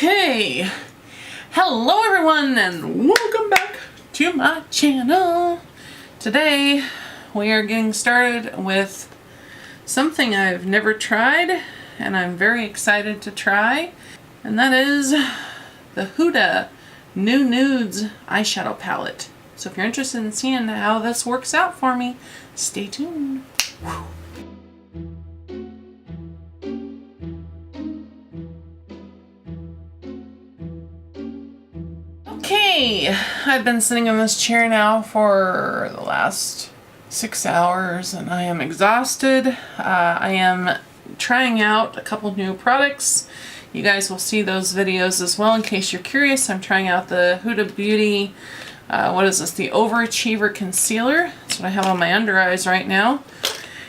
Okay, hello everyone and welcome back to my channel. Today we are getting started with something I've never tried and I'm very excited to try, and that is the Huda New Nudes Eyeshadow Palette. So if you're interested in seeing how this works out for me, stay tuned. Okay, I've been sitting in this chair now for the last 6 hours and I am exhausted. I am trying out a couple new products. You guys will see those videos as well in case you're curious. I'm trying out the Huda Beauty, what is this, the Overachiever Concealer. That's what I have on my under eyes right now.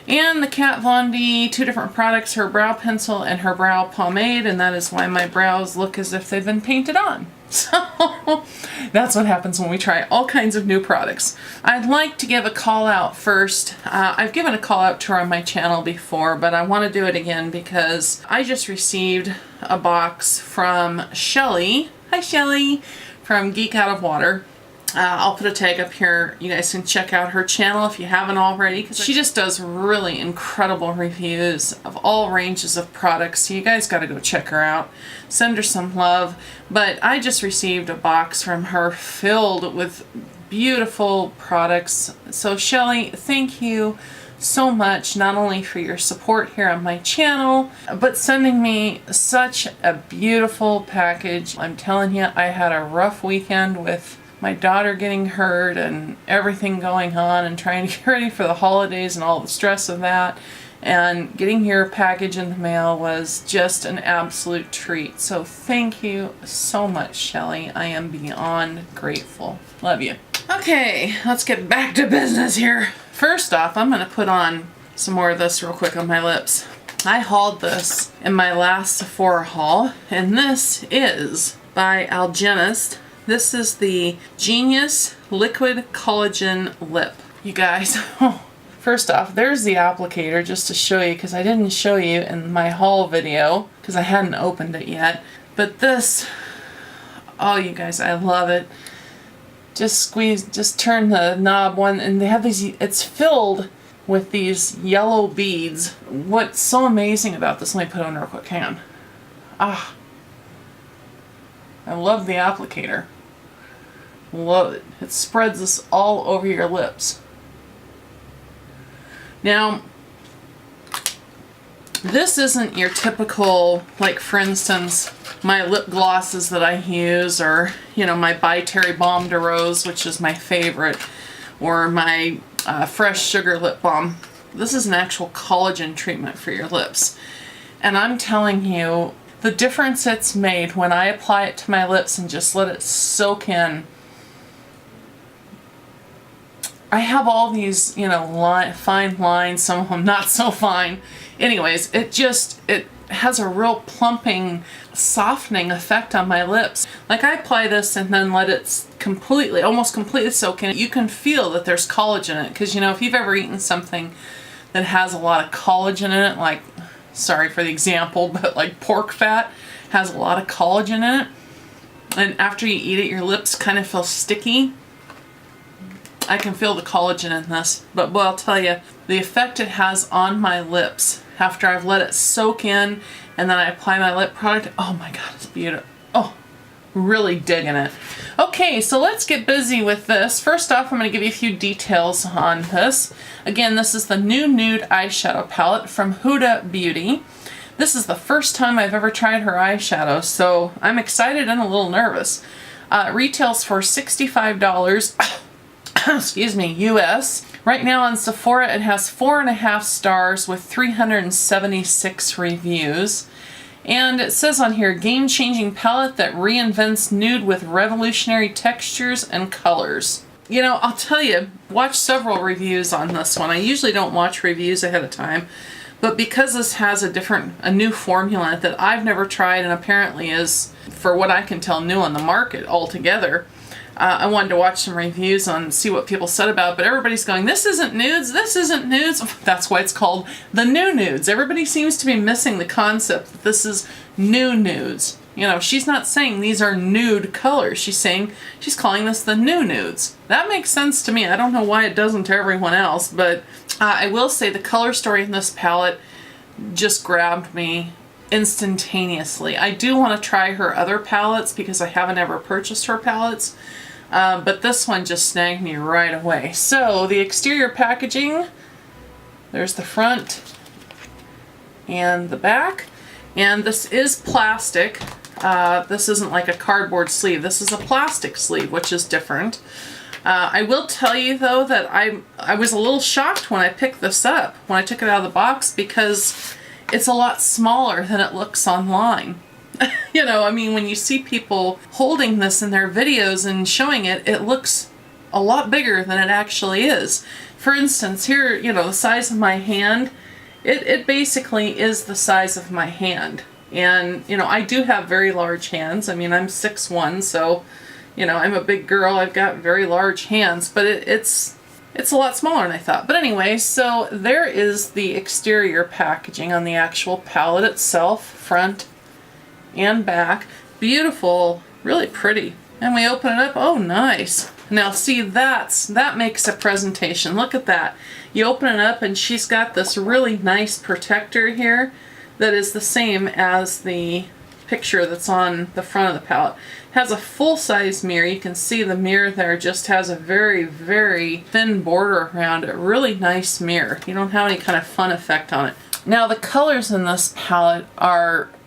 And the Kat Von D, two different products, her brow pencil and her brow pomade, and that is why my brows look as if they've been painted on. So that's what happens when we try all kinds of new products. I'd like to give a call out first. I've given a call out to her on my channel before, but I want to do it again because I just received a box from Shelbie. Hi Shelbie, from Geek Out of Water. I'll put a tag up here. You guys can check out her channel if you haven't already, because she just does really incredible reviews of all ranges of products. So you guys got to go check her out. Send her some love. But I just received a box from her filled with beautiful products. So Shelbie, thank you so much, not only for your support here on my channel, but sending me such a beautiful package. I'm telling you, I had a rough weekend with my daughter getting hurt and everything going on and trying to get ready for the holidays and all the stress of that. And getting your package in the mail was just an absolute treat. So thank you so much, Shelbie. I am beyond grateful. Love you. Okay, let's get back to business here. First off, I'm going to put on some more of this real quick on my lips. I hauled this in my last Sephora haul, and this is by Algenist. This is the Genius Liquid Collagen Lip. You guys, first off, there's the applicator just to show you, because I didn't show you in my haul video because I hadn't opened it yet. But this, oh you guys, I love it. Just squeeze, just turn the knob one, and they have these, it's filled with these yellow beads. What's so amazing about this, let me put it on real quick, hang on. Ah. I love the applicator. Love it. It spreads this all over your lips. Now, this isn't your typical, like for instance, my lip glosses that I use, or, you know, my By Terry Balm de Rose, which is my favorite, or my Fresh Sugar Lip Balm. This is an actual collagen treatment for your lips. And I'm telling you, the difference it's made when I apply it to my lips and just let it soak in. I have all these, you know, fine lines, some of them not so fine. Anyways, it has a real plumping, softening effect on my lips. Like I apply this and then let it completely, almost completely soak in. You can feel that there's collagen in it, because, you know, if you've ever eaten something that has a lot of collagen in it, like, sorry for the example, but like pork fat has a lot of collagen in it, and after you eat it your lips kind of feel sticky. I can feel the collagen in this, but well, I'll tell you, the effect it has on my lips after I've let it soak in and then I apply my lip product, oh my god, it's beautiful. Oh, really digging it. Okay, so let's get busy with this. First off, I'm going to give you a few details on this. Again, this is the new Nude Eyeshadow Palette from Huda Beauty. This is the first time I've ever tried her eyeshadow, so I'm excited and a little nervous. It retails for $65, excuse me, US. Right now on Sephora it has 4.5 stars with 376 reviews. And it says on here, game-changing palette that reinvents nude with revolutionary textures and colors. You know, I'll tell you, watch several reviews on this one. I usually don't watch reviews ahead of time, but because this has a new formula that I've never tried and apparently is, for what I can tell, new on the market altogether, I wanted to watch some reviews on, see what people said about it, but everybody's going, this isn't nudes, this isn't nudes. That's why it's called the new nudes. Everybody seems to be missing the concept that this is new nudes. You know, she's not saying these are nude colors. She's calling this the new nudes. That makes sense to me. I don't know why it doesn't to everyone else, but I will say the color story in this palette just grabbed me instantaneously. I do want to try her other palettes because I haven't ever purchased her palettes, but this one just snagged me right away. So the exterior packaging, there's the front and the back, and this is plastic. This isn't like a cardboard sleeve. This is a plastic sleeve, which is different. I will tell you though that I was a little shocked when I picked this up, when I took it out of the box, because it's a lot smaller than it looks online. You know, I mean, when you see people holding this in their videos and showing it, it looks a lot bigger than it actually is. For instance, here, you know, the size of my hand, it basically is the size of my hand. And, you know, I do have very large hands. I mean, I'm 6'1", so, you know, I'm a big girl. I've got very large hands, but it's a lot smaller than I thought. But anyway, so there is the exterior packaging on the actual palette itself, front and back. Beautiful, really pretty. And we open it up, oh nice. Now see, that makes a presentation. Look at that. You open it up and she's got this really nice protector here that is the same as the picture that's on the front of the palette. It has a full-size mirror. You can see the mirror there just has a very, very thin border around it. Really nice mirror. You don't have any kind of fun effect on it. Now the colors in this palette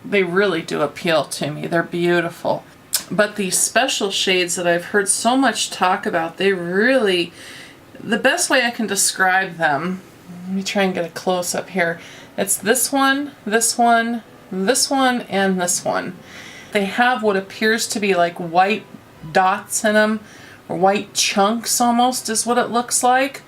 they really do appeal to me. They're beautiful. But these special shades that I've heard so much talk about, they really, the best way I can describe them, let me try and get a close-up here. It's this one, this one, this one, and this one. They have what appears to be like white dots in them, or white chunks almost is what it looks like.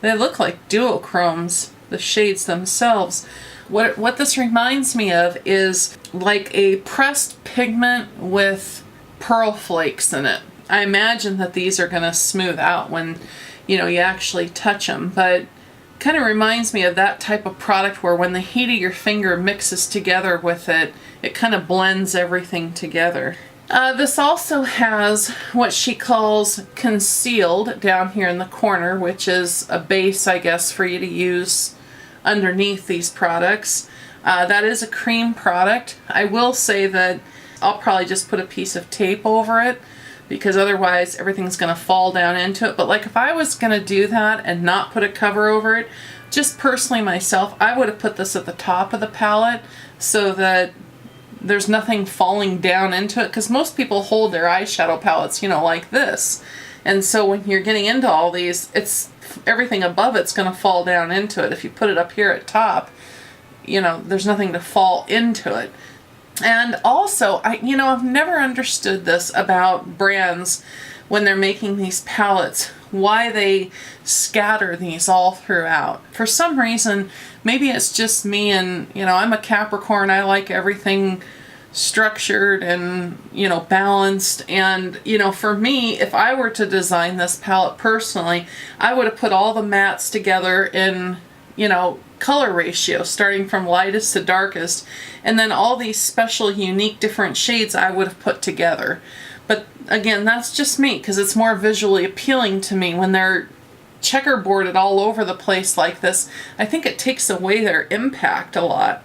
They look like duochromes, the shades themselves. What this reminds me of is like a pressed pigment with pearl flakes in it. I imagine that these are going to smooth out when, you know, you actually touch them, but kind of reminds me of that type of product where when the heat of your finger mixes together with it, it kind of blends everything together. This also has what she calls concealed down here in the corner, which is a base, I guess, for you to use underneath these products. That is a cream product. I will say that I'll probably just put a piece of tape over it because otherwise everything's going to fall down into it. But like if I was going to do that and not put a cover over it, just personally myself, I would have put this at the top of the palette so that there's nothing falling down into it, because most people hold their eyeshadow palettes, you know, like this. And so when you're getting into all these, everything above it's going to fall down into it. If you put it up here at top, you know, there's nothing to fall into it. And also, I've never understood this about brands when they're making these palettes, why they scatter these all throughout. For some reason, maybe it's just me and, you know, I'm a Capricorn, I like everything structured and, you know, balanced. And, you know, for me, if I were to design this palette personally, I would have put all the mattes together in, you know, color ratio, starting from lightest to darkest, and then all these special, unique, different shades I would have put together. But again, that's just me, because it's more visually appealing to me when they're checkerboarded all over the place like this. I think it takes away their impact a lot.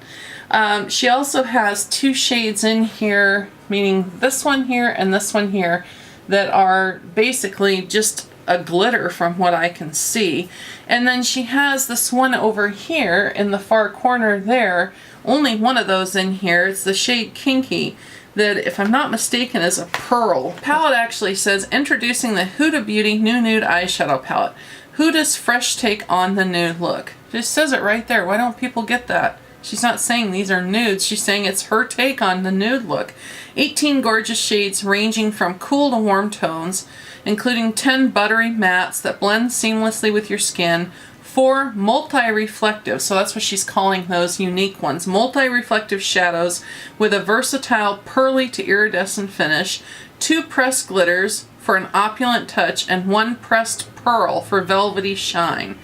She also has two shades in here, meaning this one here and this one here, that are basically just a glitter from what I can see. And then she has this one over here in the far corner there, only one of those in here. It's the shade Kinky, that if I'm not mistaken is a pearl. The palette actually says, introducing the Huda Beauty New Nude Eyeshadow Palette. Huda's fresh take on the nude look. It just says it right there. Why don't people get that? She's not saying these are nudes. She's saying it's her take on the nude look. 18 gorgeous shades ranging from cool to warm tones, including 10 buttery mattes that blend seamlessly with your skin, 4 multi-reflective, so that's what she's calling those unique ones, multi-reflective shadows with a versatile pearly to iridescent finish, 2 pressed glitters for an opulent touch, and 1 pressed pearl for velvety shine,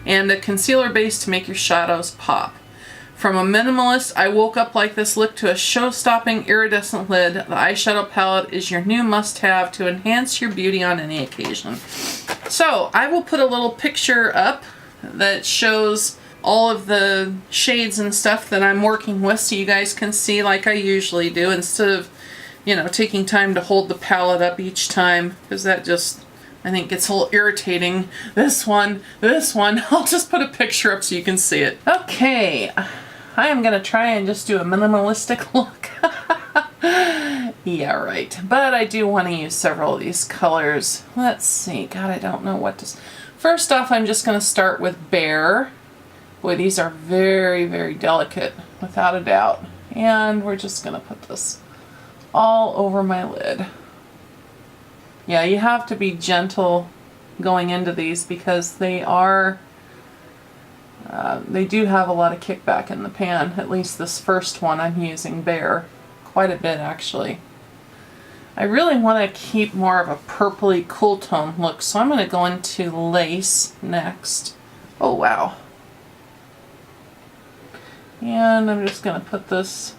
and a concealer base to make your shadows pop. From a minimalist, I woke up like this look to a show-stopping iridescent lid, the eyeshadow palette is your new must-have to enhance your beauty on any occasion. So I will put a little picture up that shows all of the shades and stuff that I'm working with so you guys can see like I usually do, instead of, you know, taking time to hold the palette up each time, because that just, I think, gets a little irritating. This one, I'll just put a picture up so you can see it. Okay, I am gonna try and just do a minimalistic look. Yeah, right. But I do want to use several of these colors. Let's see. God, I don't know what to... First off, I'm just going to start with Bare. Boy, these are very, very delicate, without a doubt. And we're just going to put this all over my lid. Yeah, you have to be gentle going into these because they are... they do have a lot of kickback in the pan. At least this first one I'm using Bare. Quite a bit, actually. I really want to keep more of a purpley cool tone look, so I'm going to go into Lace next. Oh, wow. And I'm just going to put this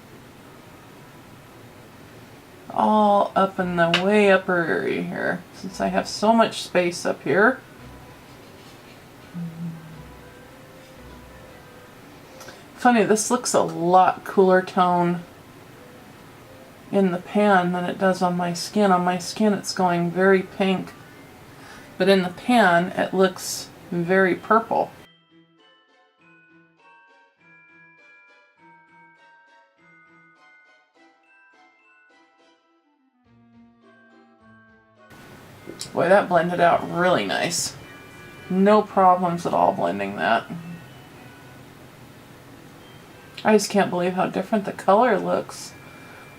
all up in the way upper area here, since I have so much space up here. Funny, this looks a lot cooler tone in the pan than it does on my skin. On my skin it's going very pink, but in the pan it looks very purple. Boy, that blended out really nice. No problems at all blending that. I just can't believe how different the color looks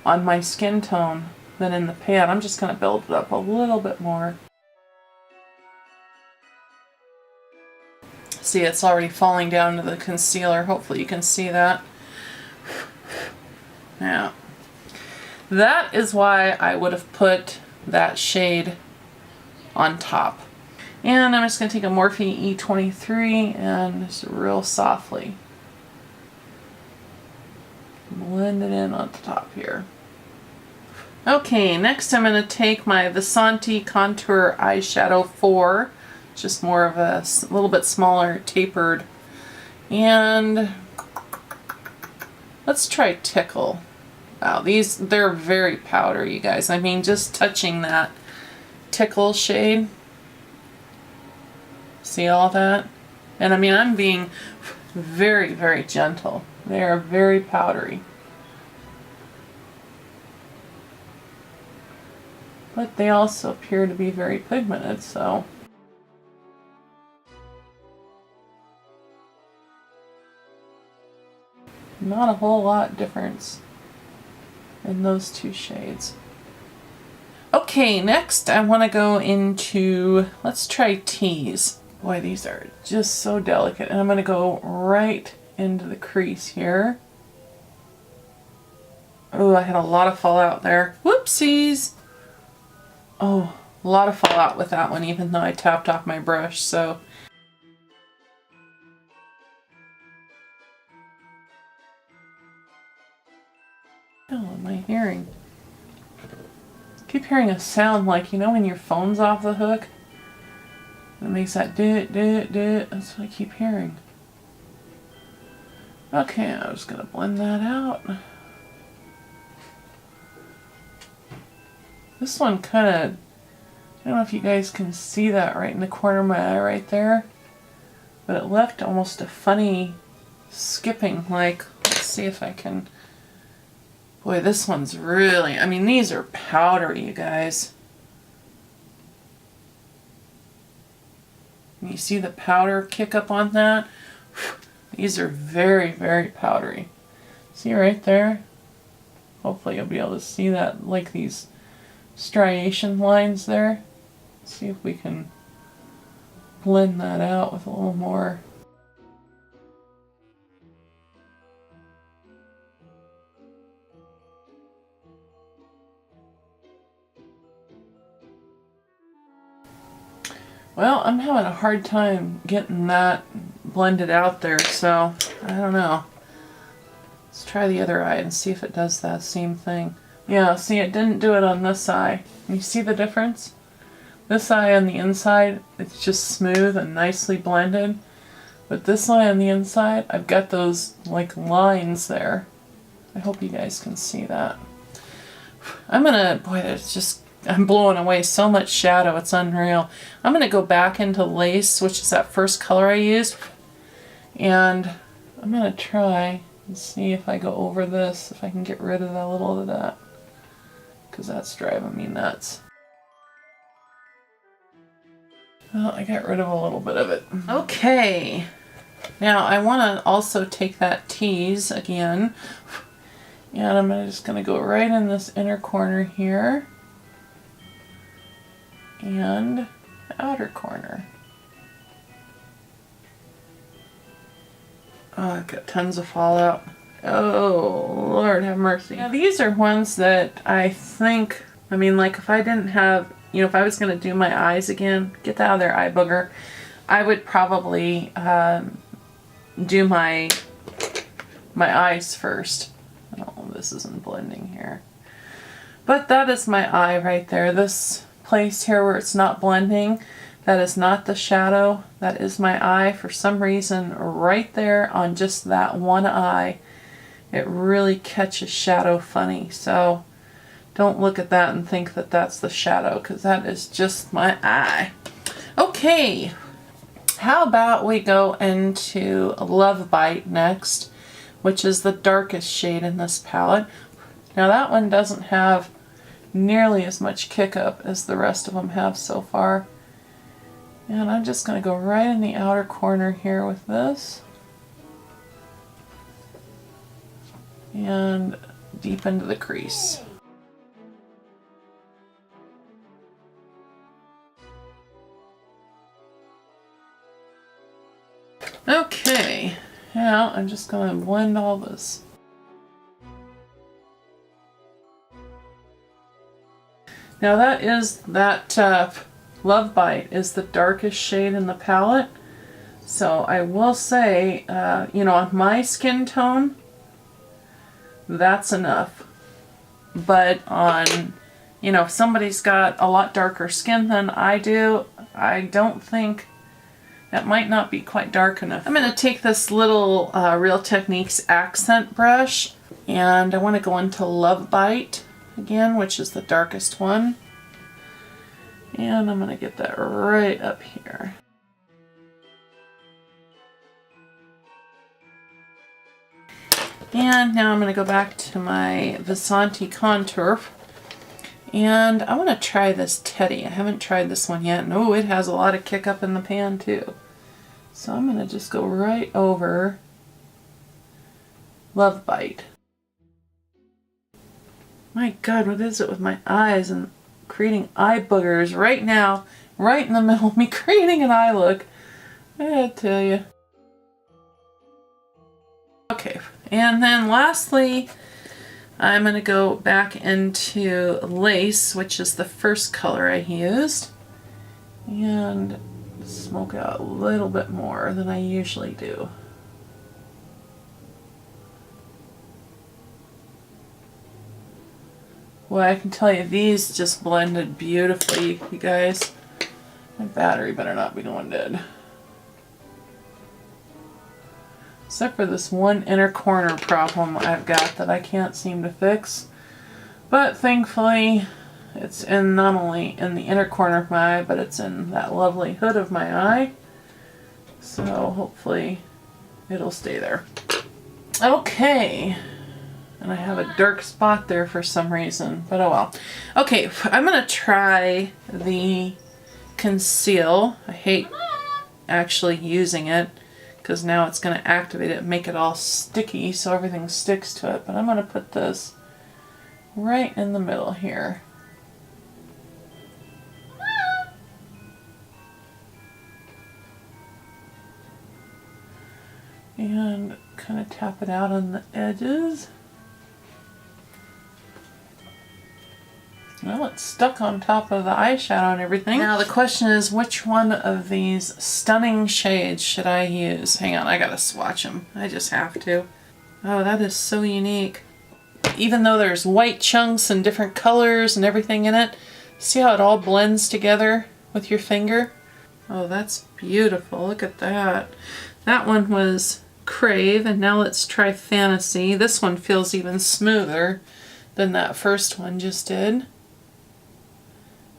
on my skin tone than in the pan. I'm just going to build it up a little bit more. See, it's already falling down to the concealer. Hopefully you can see that. Yeah. That is why I would have put that shade on top. And I'm just going to take a Morphe E23 and just real softly blend it in on the top here. Okay, next I'm going to take my Visanti Contour Eyeshadow 4, just more of a little bit smaller, tapered, and let's try Tickle. Wow, they're very powdery, you guys. I mean, just touching that Tickle shade, see all that? And I mean, I'm being very, very gentle. They are very powdery. But they also appear to be very pigmented, so. Not a whole lot difference in those two shades. Okay, next I want to go into, let's try Tease. Boy, these are just so delicate. And I'm going to go right into the crease here. Oh, I had a lot of fallout there. Whoopsies! Oh, a lot of fallout with that one, even though I tapped off my brush, so. What am I hearing? I keep hearing a sound like, you know, when your phone's off the hook? It makes that do it. That's what I keep hearing. Okay, I'm just gonna blend that out. This one kind of, I don't know if you guys can see that right in the corner of my eye right there, but it left almost a funny skipping, like, let's see if I can, boy, this one's really, I mean, these are powdery, you guys. You see the powder kick up on that? These are very, very powdery. See right there? Hopefully you'll be able to see that, like these striation lines there. Let's see if we can blend that out with a little more. Well, I'm having a hard time getting that blended out there, so I don't know. Let's try the other eye and see if it does that same thing. Yeah, see, it didn't do it on this eye. You see the difference? This eye on the inside, it's just smooth and nicely blended. But this eye on the inside, I've got those like lines there. I hope you guys can see that. I'm blowing away so much shadow, it's unreal. I'm gonna go back into Lace, which is that first color I used. And I'm gonna try and see if I go over this, if I can get rid of a little of that. Because that's driving me nuts. Well, I got rid of a little bit of it. Okay. Now I want to also take that tease again. And I'm just going to go right in this inner corner here. And the outer corner. Oh, I've got tons of fallout. Oh, Lord have mercy. Now these are ones that I think, I mean, like if I didn't have, you know, if I was going to do my eyes again, get out of their eye booger, I would probably do my eyes first. Oh, this isn't blending here. But that is my eye right there. This place here where it's not blending, that is not the shadow. That is my eye. For some reason, right there on just that one eye, it really catches shadow funny. So don't look at that and think that that's the shadow, because that is just my eye. Okay, how about we go into Love Bite next, which is the darkest shade in this palette. Now that one doesn't have nearly as much kick up as the rest of them have so far. And I'm just going to go right in the outer corner here with this. And deep into the crease. Okay, now I'm just going to blend all this. Now that Love Bite is the darkest shade in the palette. So I will say, you know, on my skin tone, that's enough. But on, you know, if somebody's got a lot darker skin than I do, I don't think that might not be quite dark enough. I'm going to take this little Real Techniques accent brush, and I want to go into Love Bite again, which is the darkest one. And I'm going to get that right up here. And now I'm going to go back to my Vasanti contour. And I want to try this Teddy. I haven't tried this one yet. And oh, it has a lot of kick up in the pan too. So I'm going to just go right over Love Bite. My God, what is it with my eyes and creating eye boogers right now, right in the middle of me creating an eye look? I tell you. Okay, and then lastly, I'm going to go back into Lace, which is the first color I used, and smoke out a little bit more than I usually do. Well, I can tell you these just blended beautifully, you guys. My battery better not be going dead. Except for this one inner corner problem I've got that I can't seem to fix. But thankfully, it's in not only in the inner corner of my eye, but it's in that lovely hood of my eye. So hopefully it'll stay there. Okay. And I have a dark spot there for some reason, but oh well. Okay, I'm going to try the conceal. I hate actually using it because now it's going to activate it and make it all sticky so everything sticks to it. But I'm going to put this right in the middle here. And kind of tap it out on the edges. Well, it's stuck on top of the eyeshadow and everything. Now the question is, which one of these stunning shades should I use? Hang on, I gotta swatch them. I just have to. Oh, that is so unique. Even though there's white chunks and different colors and everything in it, see how it all blends together with your finger? Oh, that's beautiful. Look at that. That one was Crave, and now let's try Fantasy. This one feels even smoother than that first one just did.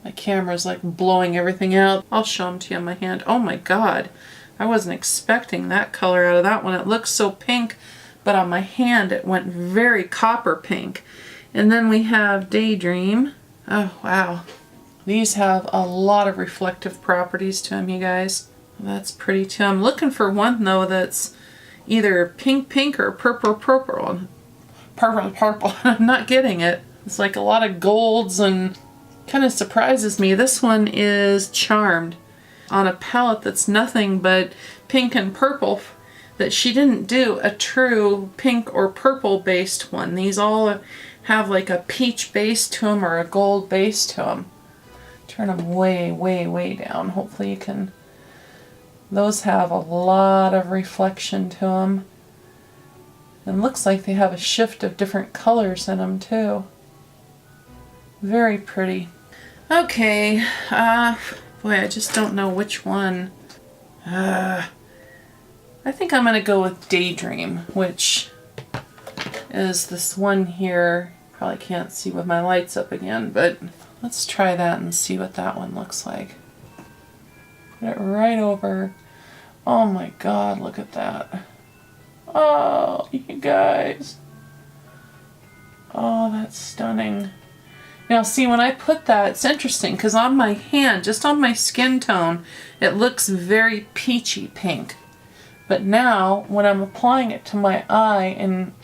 My camera's like blowing everything out. I'll show them to you on my hand. Oh my god. I wasn't expecting that color out of that one. It looks so pink, but on my hand it went very copper pink. And then we have Daydream. Oh wow. These have a lot of reflective properties to them, you guys. That's pretty too. I'm looking for one though that's either pink pink or purple purple. Purple purple. I'm not getting it. It's like a lot of golds and kind of surprises me. This one is Charmed on a palette that's nothing but pink and purple, that she didn't do a true pink or purple based one. These all have like a peach base to them or a gold base to them. Turn them way, way, way down. Hopefully you can. Those have a lot of reflection to them. And looks like they have a shift of different colors in them too. Very pretty. Okay, boy, I just don't know which one. I think I'm gonna go with Daydream, which is this one here. Probably can't see with my lights up again, but let's try that and see what that one looks like. Put it right over. Oh my god, look at that. Oh, you guys. Oh, that's stunning. Now see, when I put that, it's interesting because on my hand, just on my skin tone, it looks very peachy pink. But now, when I'm applying it to my eye and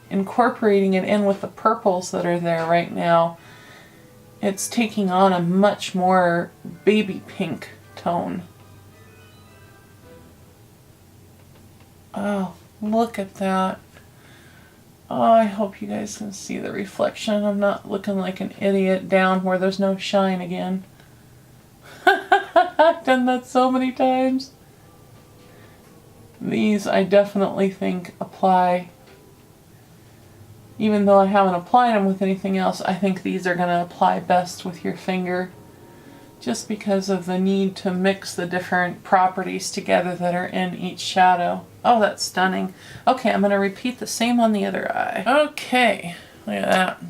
incorporating it in with the purples that are there right now, it's taking on a much more baby pink tone. Oh, look at that. Oh, I hope you guys can see the reflection. I'm not looking like an idiot down where there's no shine again. I've done that so many times. These I definitely think apply. Even though I haven't applied them with anything else, I think these are going to apply best with your finger. Just because of the need to mix the different properties together that are in each shadow. Oh, that's stunning. Okay, I'm going to repeat the same on the other eye. Okay, look at that.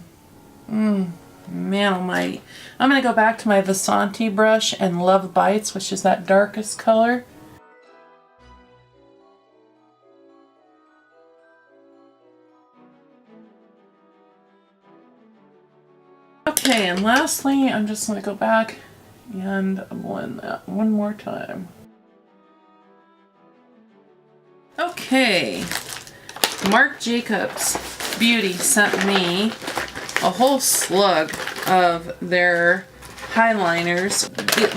Man almighty. I'm going to go back to my Vasanti brush and Love Bites, which is that darkest color. Okay, and lastly, I'm just going to go back and blend that one more time. Okay, Marc Jacobs Beauty sent me a whole slug of their Highliners.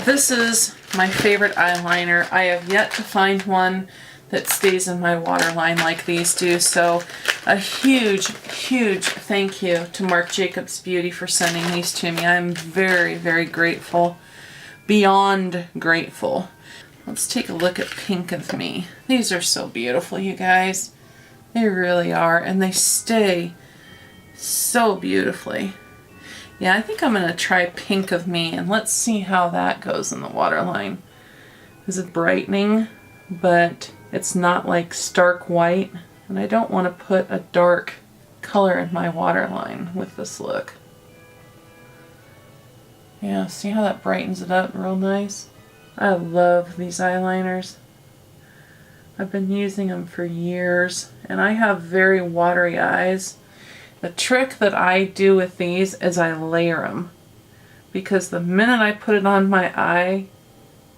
This is my favorite eyeliner. I have yet to find one that stays in my waterline like these do, so a huge, huge thank you to Marc Jacobs Beauty for sending these to me. I'm very, very grateful. Beyond grateful. Let's take a look at Pink of Me. These are so beautiful, you guys. They really are, and they stay so beautifully. Yeah, I think I'm going to try Pink of Me, and let's see how that goes in the waterline. This is brightening, but it's not like stark white, and I don't want to put a dark color in my waterline with this look. Yeah, see how that brightens it up real nice? I love these eyeliners. I've been using them for years, and I have very watery eyes. The trick that I do with these is I layer them, because the minute I put it on my eye,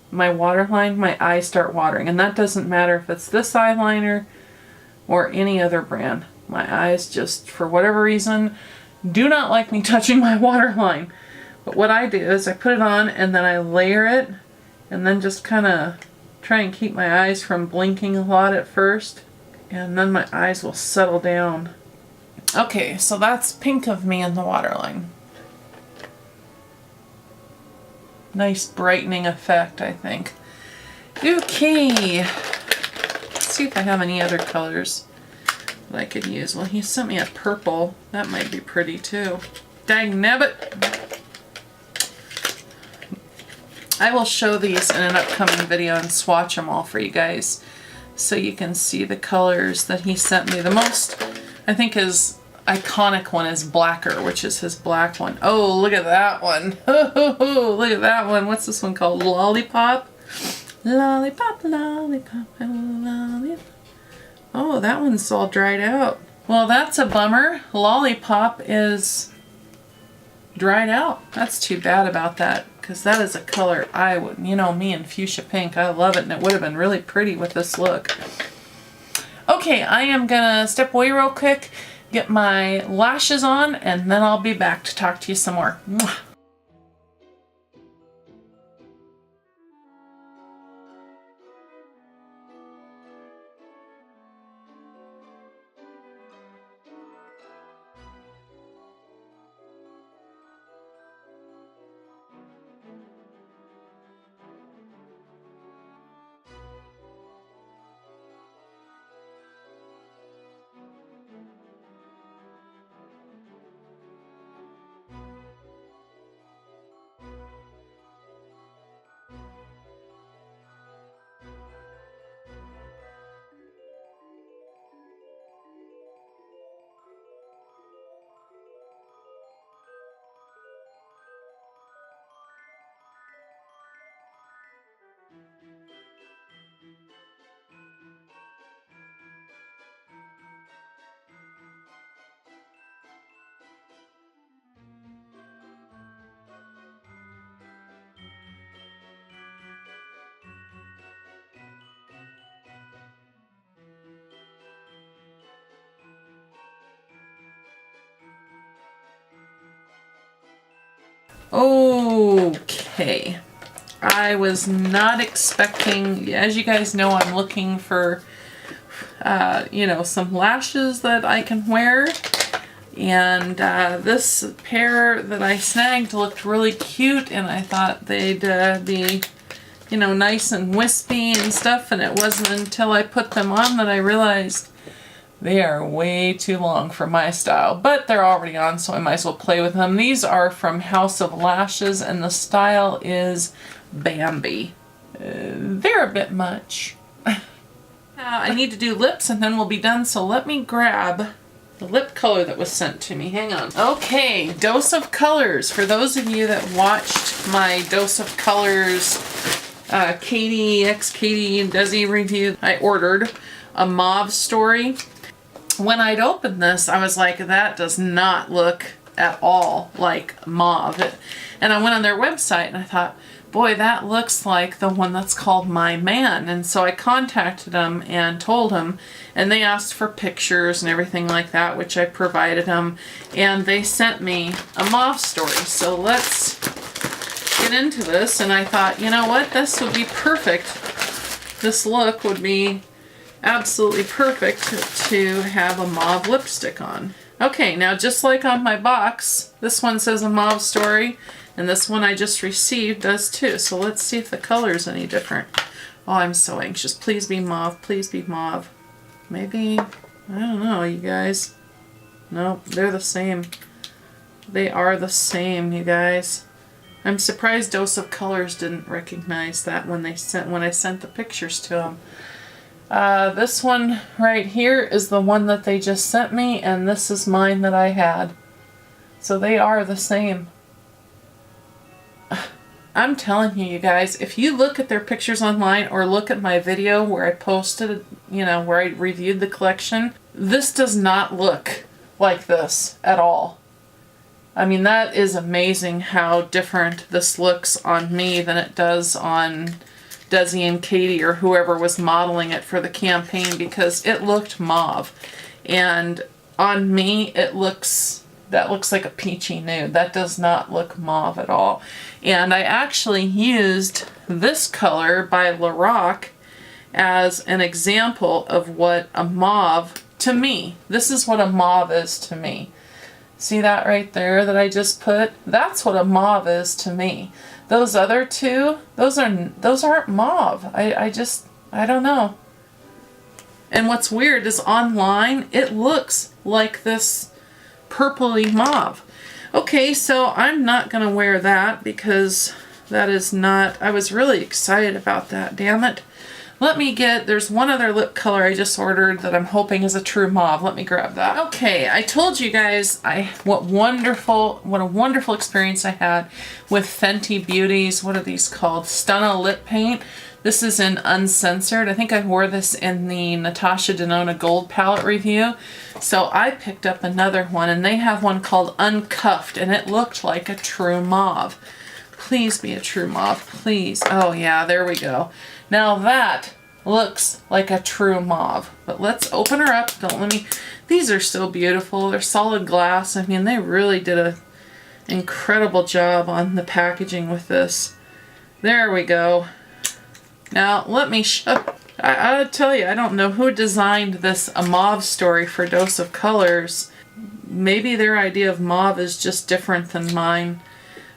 my waterline, my eyes start watering, and that doesn't matter if it's this eyeliner or any other brand. My eyes just, for whatever reason, do not like me touching my waterline. But what I do is I put it on and then I layer it, and then just kind of try and keep my eyes from blinking a lot at first, and then my eyes will settle down. Okay, so that's Pink of Me in the waterline. Nice brightening effect, I think. Okay, let's see if I have any other colors. that I could use. Well, he sent me a purple. That might be pretty too. Dang nabbit! I will show these in an upcoming video and swatch them all for you guys so you can see the colors that he sent me. The most, I think, his iconic one is Blacker, which is his black one. Oh, look at that one. Oh, look at that one. What's this one called? Lollipop? Lollipop, lollipop, lollipop. Oh, that one's all dried out. Well, that's a bummer. Lollipop is dried out. That's too bad about that, because that is a color I would, you know me and fuchsia pink, I love it, and it would have been really pretty with this look. Okay, I am gonna step away real quick, get my lashes on, and then I'll be back to talk to you some more. Mwah. Okay, I was not expecting, as you guys know, I'm looking for, you know, some lashes that I can wear, and this pair that I snagged looked really cute, and I thought they'd be, you know, nice and wispy and stuff, and it wasn't until I put them on that I realized they are way too long for my style, but they're already on, so I might as well play with them. These are from House of Lashes, and the style is Bambi. They're a bit much. I need to do lips, and then we'll be done, so let me grab the lip color that was sent to me. Hang on. Okay, Dose of Colors. For those of you that watched my Dose of Colors Katie and Desi review, I ordered a mauve story. When I'd opened this, I was like, that does not look at all like mauve. And I went on their website and I thought, boy, that looks like the one that's called My Man. And so I contacted them and told them, and they asked for pictures and everything like that, which I provided them. And they sent me a mauve story. So let's get into this. And I thought, you know what, this would be perfect. This look would be absolutely perfect to have a mauve lipstick on. Okay, now just like on my box, this one says a mauve story, and this one I just received does too. So let's see if the color is any different. Oh, I'm so anxious. Please be mauve. Please be mauve. Maybe, I don't know, you guys. Nope, they're the same. They are the same, you guys. I'm surprised Dose of Colors didn't recognize that when I sent the pictures to them. This one right here is the one that they just sent me, and this is mine that I had. So they are the same. I'm telling you, you guys, if you look at their pictures online or look at my video where I posted, you know, where I reviewed the collection, this does not look like this at all. I mean, that is amazing how different this looks on me than it does on Desi and Katie or whoever was modeling it for the campaign, because it looked mauve, and on me that looks like a peachy nude. That does not look mauve at all. And I actually used this color by Lorac as an example of what a mauve, to me, this is what a mauve is to me. See that right there that I just put? That's what a mauve is to me. Those other two, those aren't mauve. I don't know. And what's weird is online, it looks like this purpley mauve. Okay, so I'm not going to wear that because that is not, I was really excited about that, damn it. Let me get, there's one other lip color I just ordered that I'm hoping is a true mauve. Let me grab that. Okay, I told you guys what a wonderful experience I had with Fenty Beauty's, what are these called? Stunna Lip Paint. This is in Uncensored. I think I wore this in the Natasha Denona Gold Palette review. So I picked up another one, and they have one called Uncuffed, and it looked like a true mauve. Please be a true mauve, please. Oh yeah, there we go. Now that looks like a true mauve. But let's open her up. Don't let me... These are so beautiful. They're solid glass. I mean, they really did an incredible job on the packaging with this. There we go. Now, let me show... I'll tell you, I don't know who designed this a mauve story for Dose of Colors. Maybe their idea of mauve is just different than mine.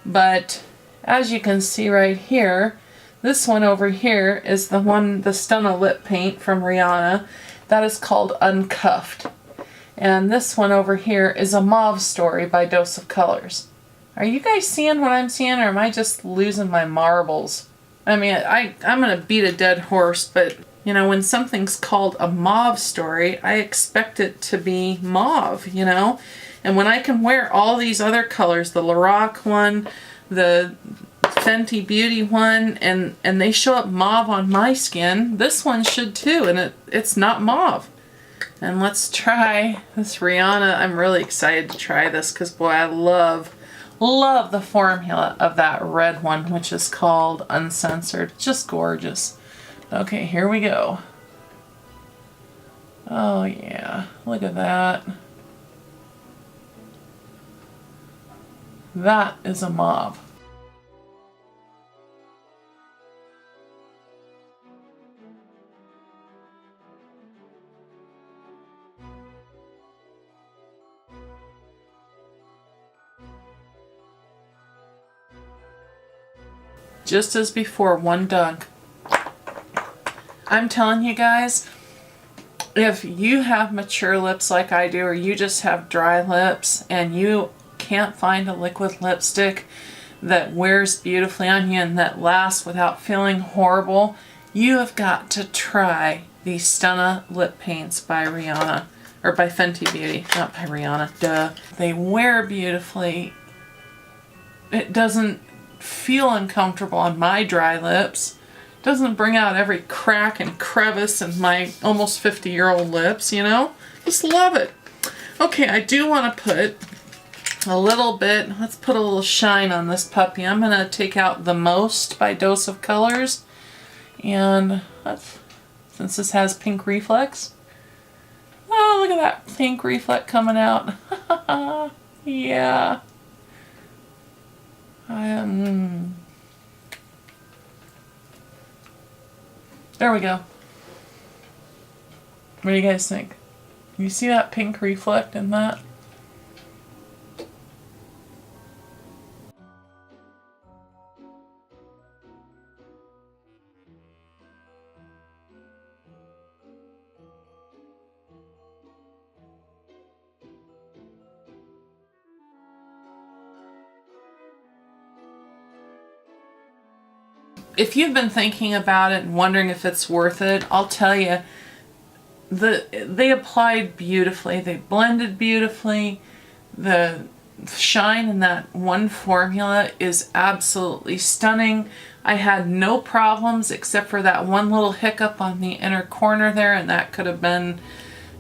But as you can see right here, this one over here is the Stunna Lip Paint from Rihanna. That is called Uncuffed. And this one over here is a mauve story by Dose of Colors. Are you guys seeing what I'm seeing, or am I just losing my marbles? I mean, I'm going to beat a dead horse, but, you know, when something's called a mauve story, I expect it to be mauve, you know? And when I can wear all these other colors, the Lorac one, the Fenty Beauty one, and they show up mauve on my skin, this one should too, and it's not mauve. And let's try this Rihanna. I'm really excited to try this because, boy, I love the formula of that red one, which is called Uncensored. Just gorgeous. Okay, here we go. Oh yeah, look at that. That is a mauve. Just as before, one dunk. I'm telling you guys, if you have mature lips like I do, or you just have dry lips and you can't find a liquid lipstick that wears beautifully on you and that lasts without feeling horrible, you have got to try these Stunna lip paints by Rihanna, or by Fenty Beauty, not by Rihanna, duh. They wear beautifully. It doesn't feel uncomfortable on my dry lips. Doesn't bring out every crack and crevice in my almost 50-year-old lips, you know? Just love it. Okay, I do want to put a little bit, let's put a little shine on this puppy. I'm going to take out The Most by Dose of Colors. And since this has pink reflex. Oh, look at that pink reflex coming out. Yeah. There we go. What do you guys think? You see that pink reflect in that? If you've been thinking about it and wondering if it's worth it, I'll tell you, they applied beautifully. They blended beautifully. The shine in that one formula is absolutely stunning. I had no problems except for that one little hiccup on the inner corner there, and that could have been,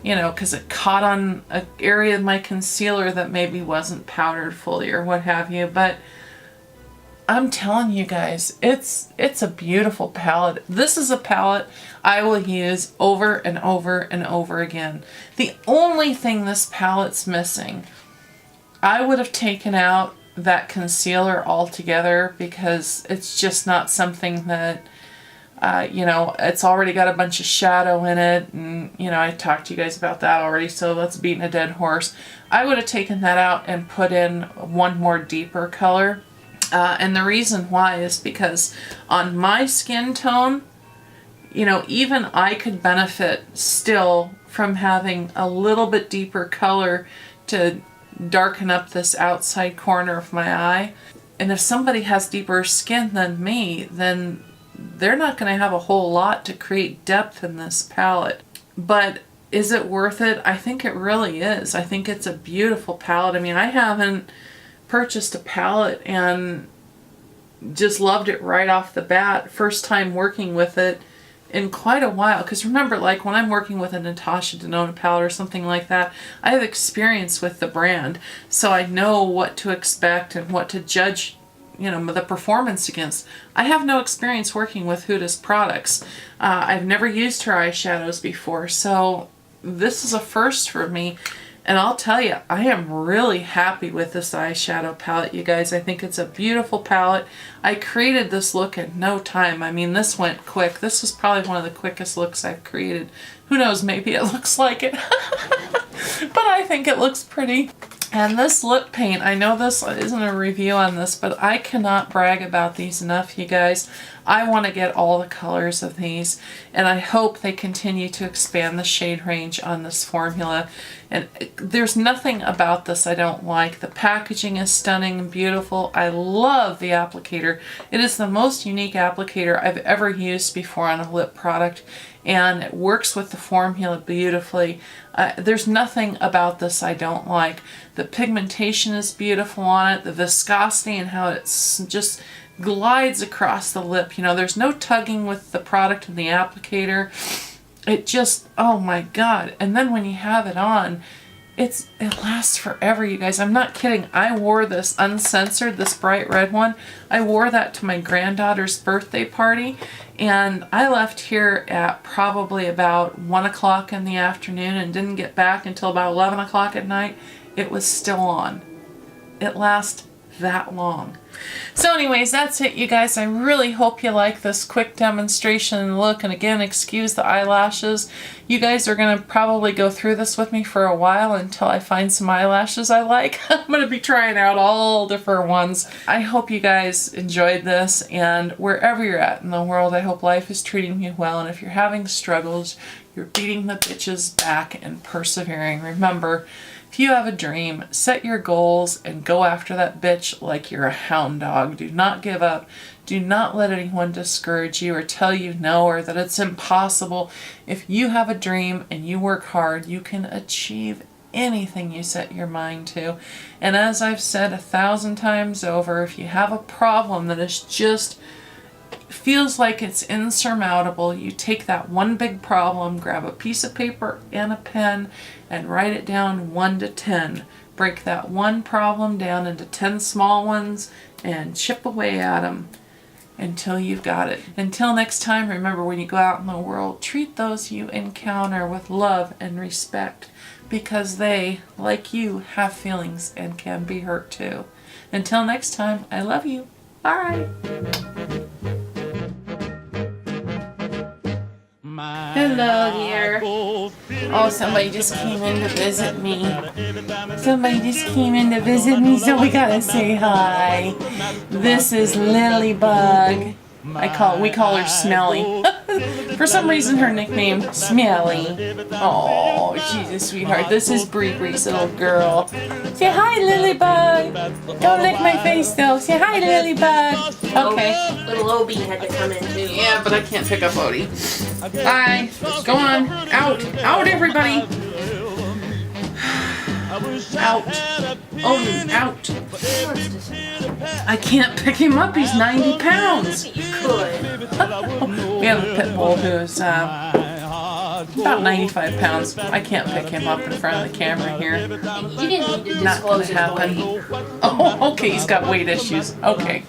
you know, because it caught on an area of my concealer that maybe wasn't powdered fully or what have you. But I'm telling you guys, it's a beautiful palette. This is a palette I will use over and over and over again. The only thing this palette's missing, I would have taken out that concealer altogether because it's just not something that, you know, it's already got a bunch of shadow in it, and, you know, I talked to you guys about that already, so that's beating a dead horse. I would have taken that out and put in one more deeper color. And the reason why is because on my skin tone, you know, even I could benefit still from having a little bit deeper color to darken up this outside corner of my eye. And if somebody has deeper skin than me, then they're not going to have a whole lot to create depth in this palette. But is it worth it? I think it really is. I think it's a beautiful palette. I mean, I haven't purchased a palette and just loved it right off the bat. First time working with it in quite a while. Because remember, like when I'm working with a Natasha Denona palette or something like that, I have experience with the brand. So I know what to expect and what to judge, you know, the performance against. I have no experience working with Huda's products. I've never used her eyeshadows before. So this is a first for me. And I'll tell you, I am really happy with this eyeshadow palette, you guys. I think it's a beautiful palette. I created this look in no time. I mean, this went quick. This was probably one of the quickest looks I've created. Who knows, maybe it looks like it. But I think it looks pretty. And this lip paint, I know this isn't a review on this, but I cannot brag about these enough, you guys. I want to get all the colors of these, and I hope they continue to expand the shade range on this formula. And there's nothing about this I don't like. The packaging is stunning and beautiful. I love the applicator. It is the most unique applicator I've ever used before on a lip product, and it works with the formula beautifully. There's nothing about this I don't like. The pigmentation is beautiful on it, the viscosity and how it's just glides across the lip. You know, there's no tugging with the product and the applicator. It just, oh my god. And then when you have it on, it lasts forever, you guys. I'm not kidding. I wore this uncensored, this bright red one. I wore that to my granddaughter's birthday party, and I left here at probably about 1 o'clock in the afternoon and didn't get back until about 11 o'clock at night. It was still on. It lasts that long. So anyways, that's it, you guys. I really hope you like this quick demonstration look. And again, excuse the eyelashes. You guys are going to probably go through this with me for a while until I find some eyelashes I like. I'm going to be trying out all different ones. I hope you guys enjoyed this, and wherever you're at in the world, I hope life is treating you well. And if you're having struggles, you're beating the bitches back and persevering. Remember, if you have a dream, set your goals and go after that bitch like you're a hound dog. Do not give up. Do not let anyone discourage you or tell you no or that it's impossible. If you have a dream and you work hard, you can achieve anything you set your mind to. And as I've said 1,000 times over, if you have a problem that is just feels like it's insurmountable, you take that one big problem, grab a piece of paper and a pen, and write it down 1 to 10. Break that one problem down into 10 small ones and chip away at them until you've got it. Until next time, remember, when you go out in the world, treat those you encounter with love and respect, because they, like you, have feelings and can be hurt too. Until next time, I love you. Bye. Hello there. Oh, somebody just came in to visit me. Somebody just came in to visit me, so we gotta say hi. This is Lilybug. We call her Smelly. For some reason, her nickname Smelly. Oh, she's a sweetheart. This is Bree-Bree's little girl. Say hi, Lilybug. Don't lick my face though. Say hi, Lilybug. Okay. Little Obi had to come in too. Yeah, but I can't pick up Odie. Bye. Go on. Out. Out, everybody. Out. Odie, out. I can't pick him up. He's 90 pounds. You could. We have a pit bull who's about 95 pounds. I can't pick him up in front of the camera here. You didn't need to Not gonna disclose his happen. weight. Oh, okay. He's got weight issues. Okay.